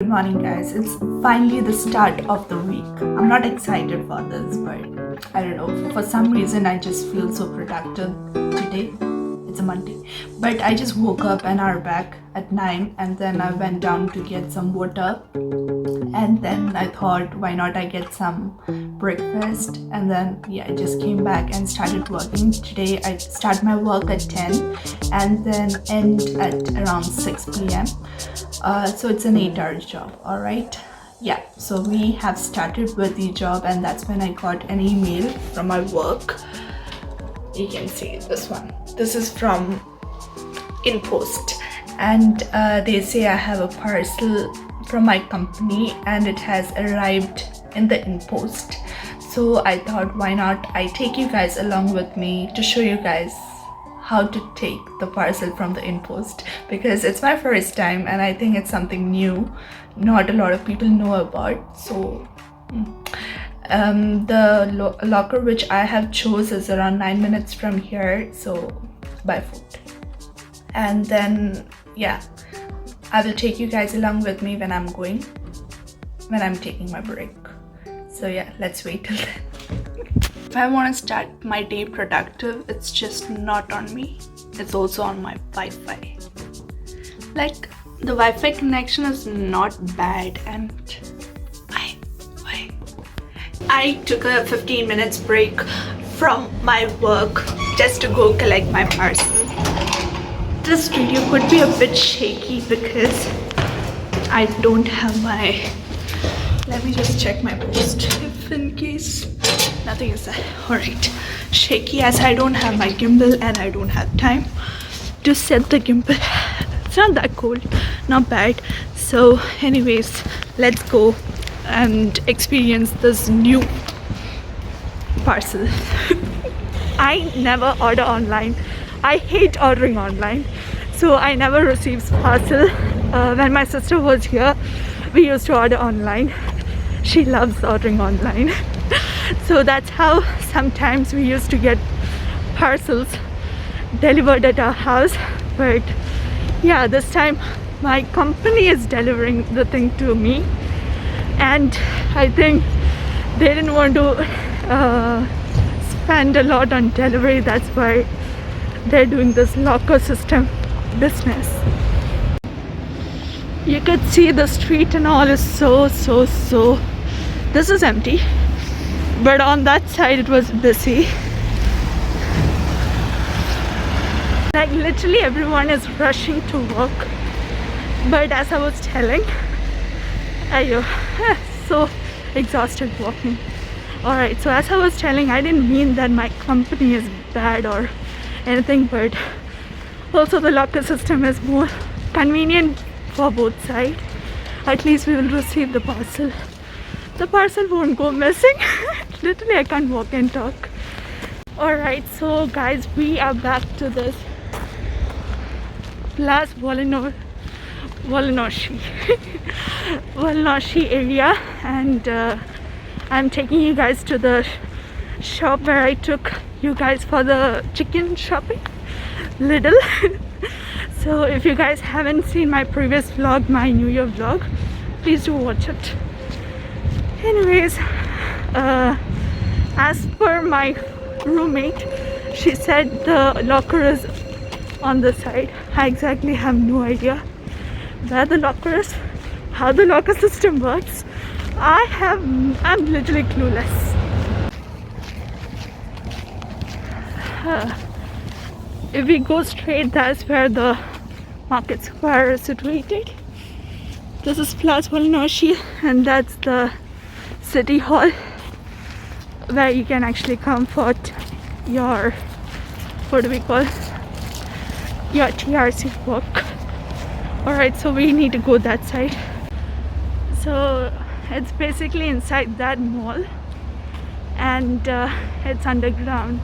Good morning guys, it's finally the start of the week. I'm not excited for this, but I don't know, for some reason I just feel so productive today. It's a Monday, but I just woke up an hour back at 9 and then I went down to get some water, and then I thought why not I get some breakfast, and then I just came back and started working. Today I start my work at 10 and then end at around 6 p.m. So it's an 8-hour job. All right, so we have started with the job, and that's when I got an email from my work. You can see this one. This is from Inpost, and they say I have a parcel from my company and it has arrived in the Inpost. So I thought why not I take you guys along with me to show you guys how to take the parcel from the Inpost, because it's my first time and I think it's something new, not a lot of people know about. So the locker which I have chose is around 9 minutes from here, so by foot. And then I will take you guys along with me when I'm taking my break. So let's wait till then. If I want to start my day productive, it's just not on me, it's also on my Wi-Fi. Like, the Wi-Fi connection is not bad, and I took a 15 minutes break from my work just to go collect my parcel. This video could be a bit shaky because I don't have my... Let me just check my post if in case nothing is there. Alright, shaky as I don't have my gimbal and I don't have time to set the gimbal. It's not that cold, not bad. So anyways, let's go and experience this new parcel. I never order online. I hate ordering online, so I never receive parcel. When my sister was here, we used to order online. She loves ordering online. So that's how sometimes we used to get parcels delivered at our house. But this time my company is delivering the thing to me, and I think they didn't want to spend a lot on delivery. That's why they're doing this locker system business. You could see the street and all is so this is empty, but on that side it was busy. Like, literally everyone is rushing to work. But as I was telling, so exhausted walking. Alright, so as I was telling, I didn't mean that my company is bad or anything, but also the locker system is more convenient for both sides. At least we will receive the parcel. The parcel won't go missing. Literally I can't walk and talk. Alright, so guys, we are back to this Place Volnoshi area, and I'm taking you guys to the shop where I took you guys for the chicken shopping, Lidl. So if you guys haven't seen my previous vlog, my New Year vlog, please do watch it. Anyways, as per my roommate, she said the locker is on the side. I exactly have no idea where the locker is, how the locker system works. I'm literally clueless. If we go straight, that's where the market square is situated. This is Place Volnoshi, and that's the city hall where you can actually come for your, what do we call, your TRC work. Alright, so we need to go that side. So it's basically inside that mall, and it's underground.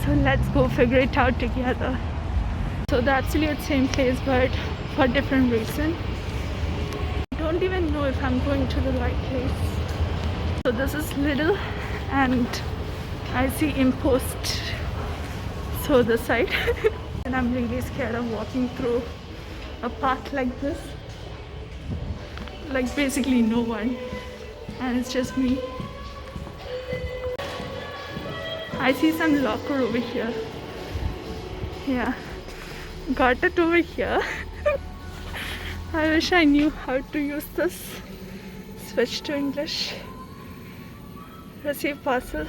So let's go figure it out together. So the absolute same place, but for different reason. I don't even know if I'm going to the right place. So this is Lidl, and I see Inpost, so the side. And I'm really scared of walking through a path like this. like basically no one, and it's just me. I see some locker over here. Yeah, got it over here. I wish I knew how to use this. Switch to English. Receive parcel.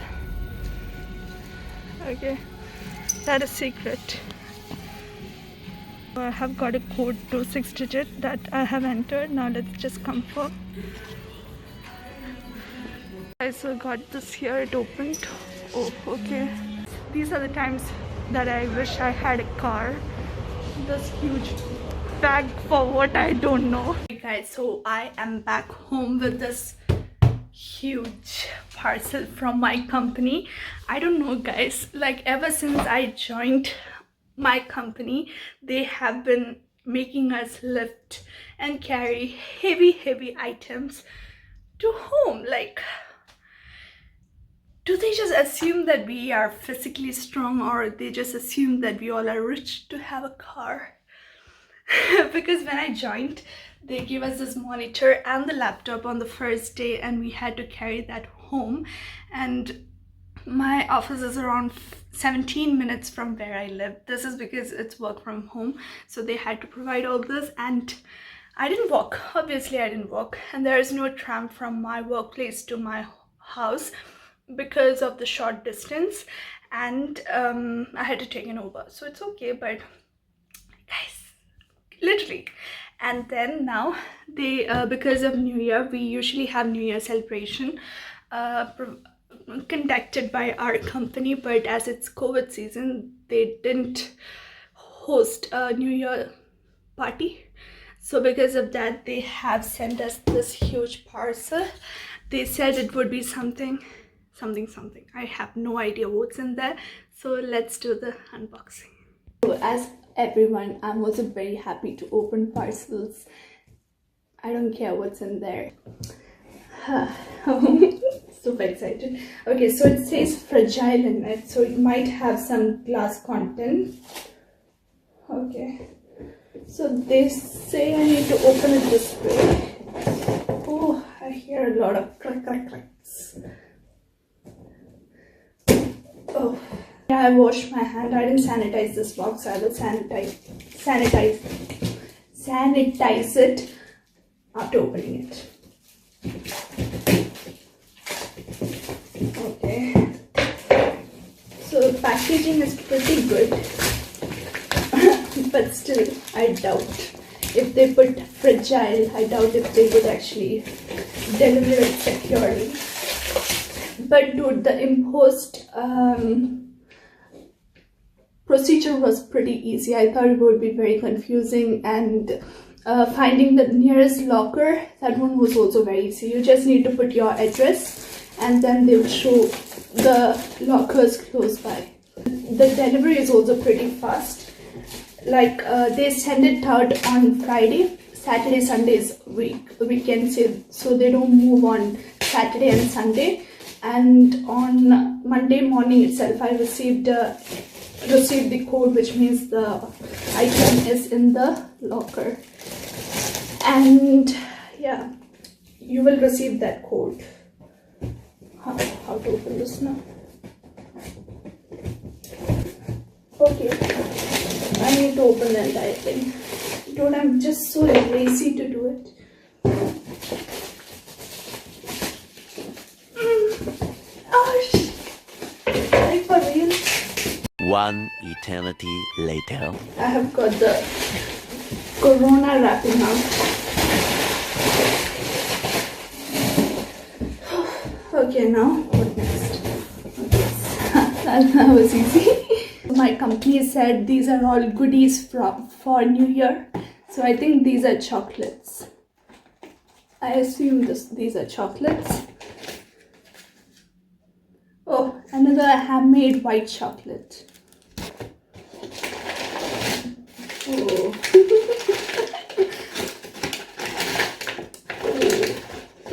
Okay, that is secret. I have got a code to 6 digit that I have entered. Now let's just confirm. I still got this here, it opened. Oh, okay. These are the times that I wish I had a car. This huge bag for what I don't know. Hey guys, so I am back home with this huge parcel from my company. I don't know guys, like ever since I joined my company, they have been making us lift and carry heavy items to home. Like, do they just assume that we are physically strong, or they just assume that we all are rich to have a car? Because when I joined, they gave us this monitor and the laptop on the first day, and we had to carry that home. And my office is around 17 minutes from where I live. This is because it's work from home, so they had to provide all this, and I didn't walk. Obviously I didn't walk, and there is no tram from my workplace to my house because of the short distance, and I had to take an Uber, so it's okay. But guys, literally. And then now they because of New Year, we usually have New Year celebration conducted by our company, but as it's COVID season, they didn't host a New Year party. So because of that, they have sent us this huge parcel. They said it would be something. I have no idea what's in there, so let's do the unboxing. So as everyone, I'm also very happy to open parcels. I don't care what's in there. Super excited. Okay, so it says fragile in it, so it might have some glass content. Okay, so they say I need to open it this way. Oh, I hear a lot of clicks. Oh, yeah, I washed my hand. I didn't sanitize this box, so I will sanitize it after opening it. Okay, so the packaging is pretty good, but still I doubt if they put fragile. I doubt if they would actually deliver it securely. But dude, the Inpost procedure was pretty easy. I thought it would be very confusing, and finding the nearest locker, that one was also very easy. You just need to put your address, and then they will show the lockers close by. The delivery is also pretty fast. Like they send it out on Friday, Saturday, Sunday is weekends, so they don't move on Saturday and Sunday. And on Monday morning itself, I received the code, which means the item is in the locker. And yeah, you will receive that code. How to open this now? Okay, I need to open the entire thing. Dude, I'm just so lazy to do it. Like for real. One eternity later. I have got the Corona wrapping out. Okay, now what next? Okay. That was easy. My company said these are all goodies for New Year. So I think these are chocolates. I assume these are chocolates. Oh, another handmade white chocolate. Oh.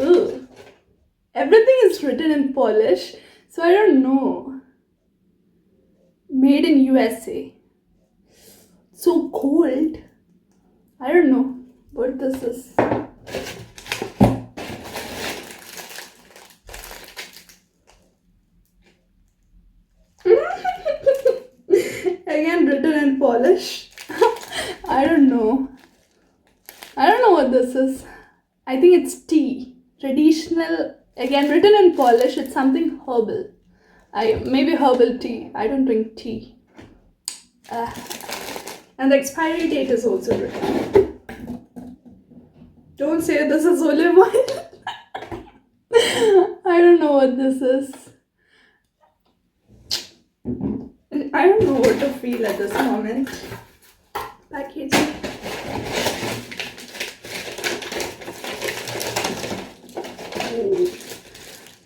Ooh. Everything is written in Polish, so I don't know. Made in USA. So cold. I don't know what this is. I think it's tea. Traditional, again written in Polish, it's something herbal. Maybe herbal tea. I don't drink tea. And the expiry date is also written. Don't say this is olive oil. I don't know what this is. I don't know what to feel at this moment. Packaging.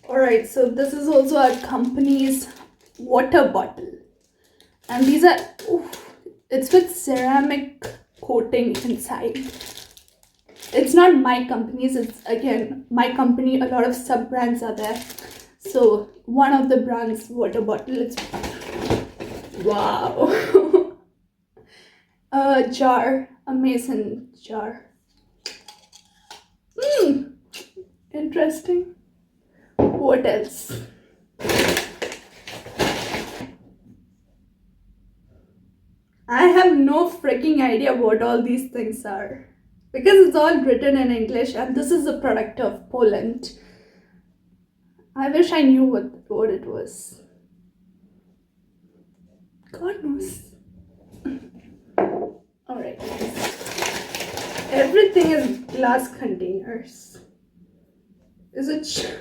Alright, so this is also our company's water bottle. And these are, it's with ceramic coating inside. It's not my company's, it's again my company. A lot of sub brands are there. So one of the brands water bottle, it's wow. A jar, a mason jar. Interesting. What else? I have no freaking idea what all these things are, because it's all written in English and this is a product of Poland. I wish I knew what it was. God knows. Alright. Everything is glass containers. Is it?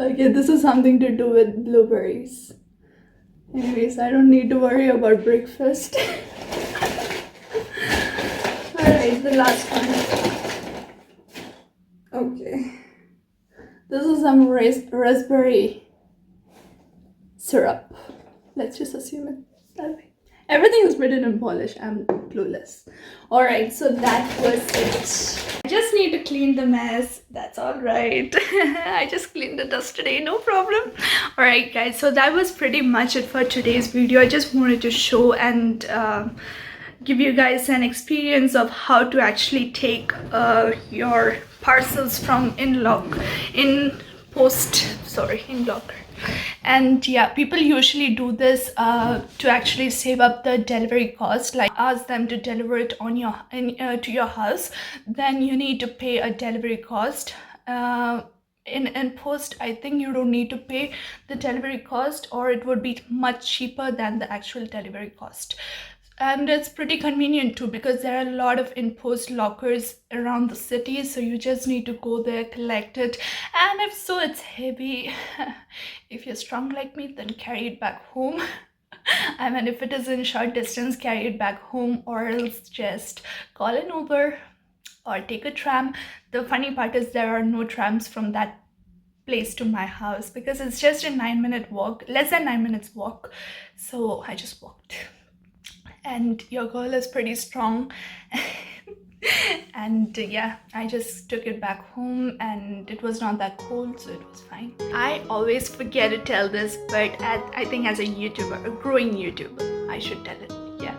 Okay, this is something to do with blueberries. Anyways, I don't need to worry about breakfast. Alright, the last one. Okay. This is some raspberry syrup. Let's just assume it that way. Everything is written in Polish. I'm clueless. Alright, so that was it. I just need to clean the mess. That's alright. I just cleaned the dust today, no problem. Alright guys, so that was pretty much it for today's video. I just wanted to show and give you guys an experience of how to actually take your parcels from Inpost. And yeah, people usually do this to actually save up the delivery cost. Like, ask them to deliver it on your to your house, then you need to pay a delivery cost. In Inpost, I think you don't need to pay the delivery cost, or it would be much cheaper than the actual delivery cost. And it's pretty convenient too, because there are a lot of Inpost lockers around the city, so you just need to go there, collect it, and if so, it's heavy. If you're strong like me, then carry it back home. I mean, if it is in short distance, carry it back home, or else just call an Uber or take a tram. The funny part is there are no trams from that place to my house, because it's just a 9-minute walk, less than 9 minutes walk. So I just walked. And your girl is pretty strong. And yeah, I just took it back home and it was not that cold, so it was fine. I always forget to tell this, but I think as a YouTuber, a growing YouTuber, I should tell it. Yeah.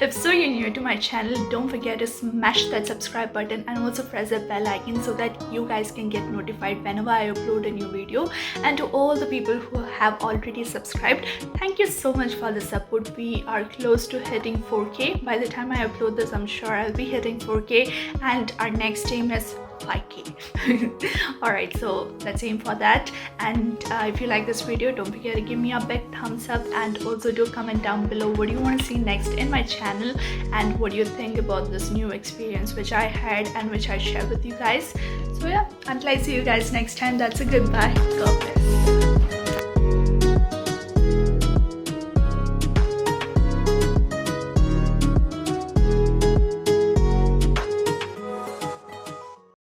If so, you're new to my channel, don't forget to smash that subscribe button and also press the bell icon so that you guys can get notified whenever I upload a new video. And to all the people who have already subscribed, thank you so much for the support. We are close to hitting 4K. By the time I upload this, I'm sure I'll be hitting 4K, and our next aim is 5K. Alright, so let's aim for that. And if you like this video, don't forget to give me a big thumbs up, and also do comment down below what do you want to see next in my channel, and what do you think about this new experience which I had and which I share with you guys. So yeah, until I see you guys next time, that's a goodbye. God bless.